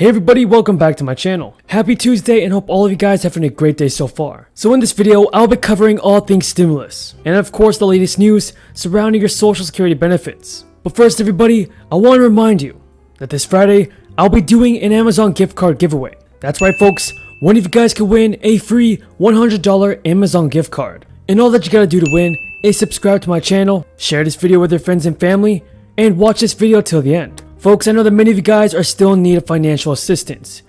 Hey everybody, welcome back to my channel. Happy Tuesday and hope all of you guys are having a great day so far. So in this video, I'll be covering all things stimulus, and of course the latest news surrounding your social security benefits. But first everybody, I want to remind you that this Friday, I'll be doing an Amazon gift card giveaway. That's right folks, one of you guys can win a free $100 Amazon gift card. And all that you gotta do to win is subscribe to my channel, share this video with your friends and family, and watch this video till the end. Folks, I know that many of you guys are still in need of financial assistance,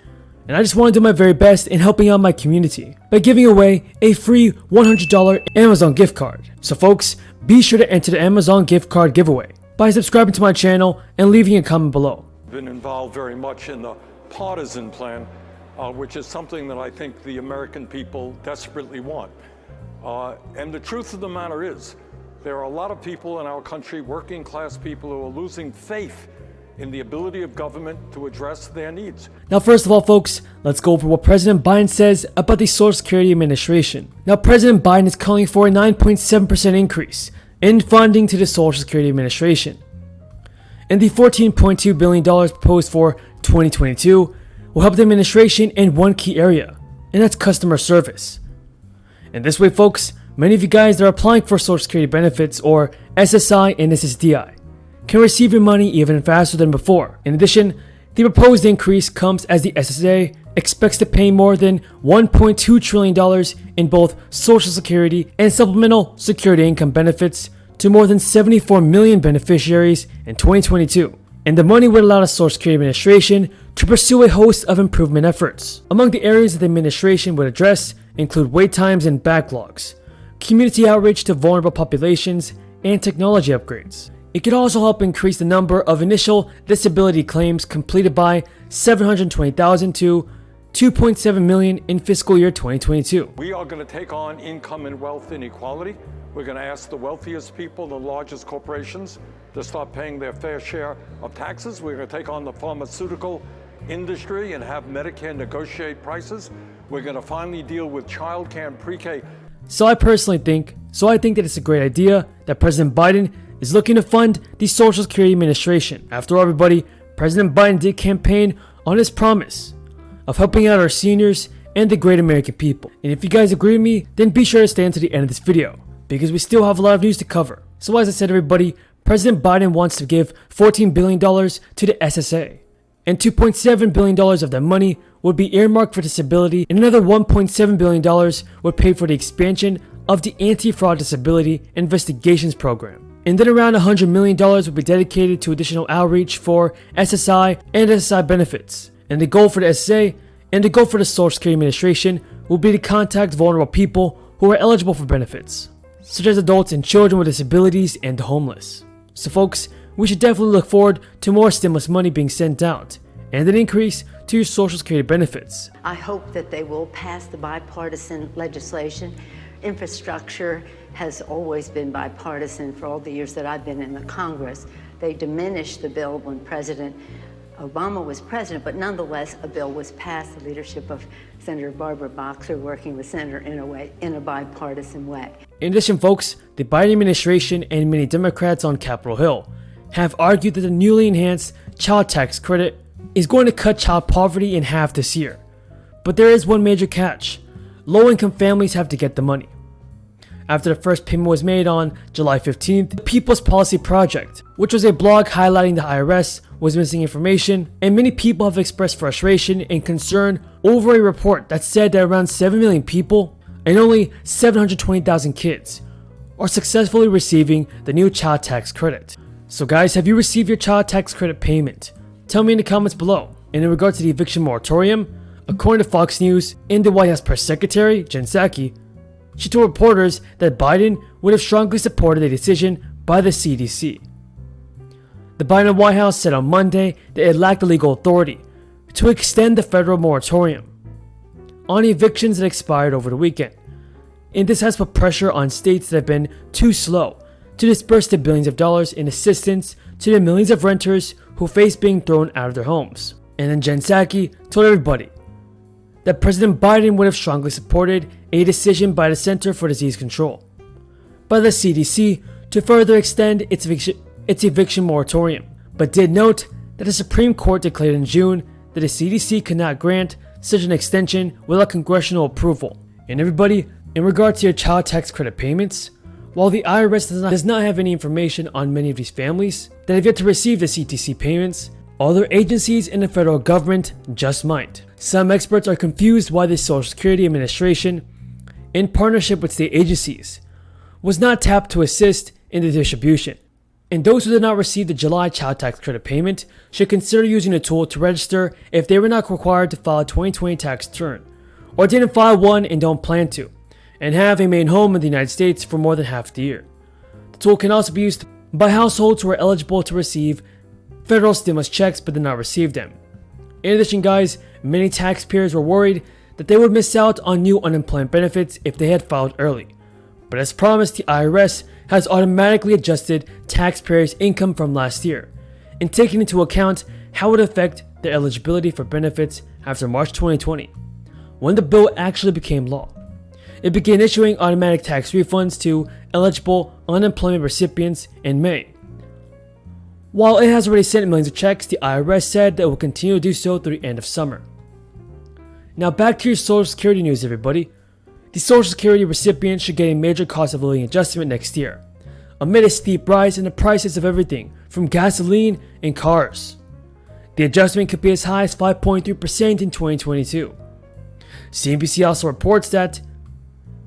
and I just want to do my very best in helping out my community by giving away a free $100 Amazon gift card. So folks, be sure to enter the Amazon gift card giveaway by subscribing to my channel and leaving a comment below. Been involved very much in the partisan plan, which is something that I think the American people desperately want. And the truth of the matter is, there are a lot of people in our country, working class people, who are losing faith in the ability of government to address their needs. Now first of all folks, let's go over what President Biden says about the Social Security Administration. Now President Biden is calling for a 9.7% increase in funding to the Social Security Administration. And the $14.2 billion proposed for 2022 will help the administration in one key area, and that's customer service. And this way folks, many of you guys that are applying for Social Security benefits or SSI and SSDI can receive your money even faster than before. In addition, the proposed increase comes as the SSA expects to pay more than $1.2 trillion in both Social Security and Supplemental Security Income benefits to more than 74 million beneficiaries in 2022. And the money would allow the Social Security Administration to pursue a host of improvement efforts. Among the areas that the administration would address include wait times and backlogs, community outreach to vulnerable populations, and technology upgrades. It could also help increase the number of initial disability claims completed by 720,000 to 2.7 million in fiscal year 2022. We are going to take on income and wealth inequality. We're going to ask the wealthiest people, the largest corporations, to start paying their fair share of taxes. We're going to take on the pharmaceutical industry and have Medicare negotiate prices. We're going to finally deal with childcare and pre-K. So I think that it's a great idea that President Biden is looking to fund the Social Security Administration. After all, everybody, President Biden did campaign on his promise of helping out our seniors and the great American people. And if you guys agree with me, then be sure to stay until the end of this video, because we still have a lot of news to cover. So as I said everybody, President Biden wants to give $14 billion to the SSA, and $2.7 billion of that money would be earmarked for disability, and another $1.7 billion would pay for the expansion of the Anti-Fraud Disability Investigations Program. And then around $100 million would be dedicated to additional outreach for SSI and SSI benefits. And the goal for the SSA and the goal for the Social Security Administration will be to contact vulnerable people who are eligible for benefits, such as adults and children with disabilities and the homeless. So folks, we should definitely look forward to more stimulus money being sent out and an increase to your Social Security benefits. I hope that they will pass the bipartisan legislation. Infrastructure has always been bipartisan for all the years that I've been in the Congress. They diminished the bill when President Obama was president, but nonetheless, a bill was passed, the leadership of Senator Barbara Boxer working with Senator in a bipartisan way. In addition, folks, the Biden administration and many Democrats on Capitol Hill have argued that the newly enhanced child tax credit is going to cut child poverty in half this year. But there is one major catch. Low-income families have to get the money. After the first payment was made on July 15th, the People's Policy Project, which was a blog highlighting the IRS, was missing information, and many people have expressed frustration and concern over a report that said that around 7 million people and only 720,000 kids are successfully receiving the new child tax credit. So guys, have you received your child tax credit payment? Tell me in the comments below. And in regard to the eviction moratorium, according to Fox News and the White House Press Secretary, Jen Psaki, she told reporters that Biden would have strongly supported a decision by the CDC. The Biden White House said on Monday that it lacked the legal authority to extend the federal moratorium on evictions that expired over the weekend. And this has put pressure on states that have been too slow to disperse the billions of dollars in assistance to the millions of renters who face being thrown out of their homes. And then Jen Psaki told everybody that President Biden would have strongly supported a decision by the Center for Disease Control, by the CDC, to further extend its eviction moratorium, but did note that the Supreme Court declared in June that the CDC cannot grant such an extension without congressional approval. And everybody, in regard to your child tax credit payments, while the IRS does not have any information on many of these families that have yet to receive the CTC payments, other agencies in the federal government just might. Some experts are confused why the Social Security Administration, in partnership with state agencies, was not tapped to assist in the distribution. And those who did not receive the July child tax credit payment should consider using the tool to register if they were not required to file a 2020 tax return, or didn't file one and don't plan to, and have a main home in the United States for more than half the year. The tool can also be used by households who are eligible to receive federal stimulus checks but did not receive them. In addition, guys, many taxpayers were worried that they would miss out on new unemployment benefits if they had filed early. But as promised, the IRS has automatically adjusted taxpayers' income from last year and taken into account how it would affect their eligibility for benefits after March 2020, when the bill actually became law. It began issuing automatic tax refunds to eligible unemployment recipients in May. While it has already sent millions of checks, the IRS said that it will continue to do so through the end of summer. Now back to your Social Security news, everybody. The Social Security recipients should get a major cost of living adjustment next year, amid a steep rise in the prices of everything from gasoline and cars. The adjustment could be as high as 5.3% in 2022. CNBC also reports that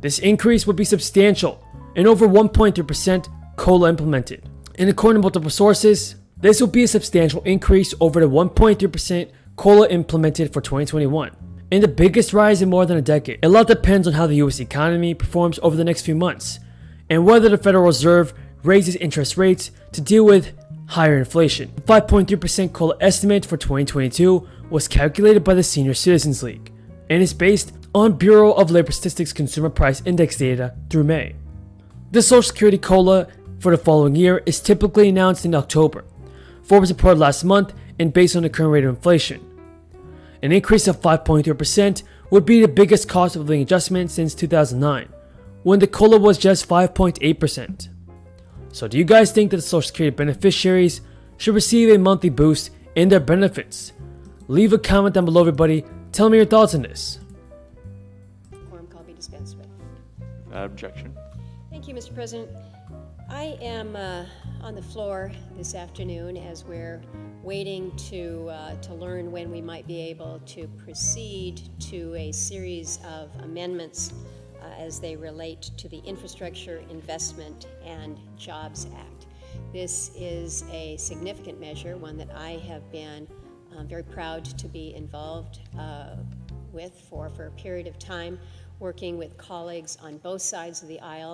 this increase would be substantial and over 1.3% COLA implemented. And according to multiple sources, this will be a substantial increase over the 1.3% COLA implemented for 2021, and the biggest rise in more than a decade. A lot depends on how the US economy performs over the next few months, and whether the Federal Reserve raises interest rates to deal with higher inflation. The 5.3% COLA estimate for 2022 was calculated by the Senior Citizens League, and is based on Bureau of Labor Statistics Consumer Price Index data through May. The Social Security COLA for the following year is typically announced in October. Forbes reported last month, and based on the current rate of inflation, an increase of 5.3% would be the biggest cost of living adjustment since 2009, when the COLA was just 5.8%. So do you guys think that the Social Security beneficiaries should receive a monthly boost in their benefits? Leave a comment down below, everybody. Tell me your thoughts on this. Quorum call be dispensed with. Without objection. Thank you, Mr. President. I am on the floor this afternoon as we're waiting to learn when we might be able to proceed to a series of amendments as they relate to the Infrastructure Investment and Jobs Act. This is a significant measure, one that I have been very proud to be involved with for a period of time, working with colleagues on both sides of the aisle.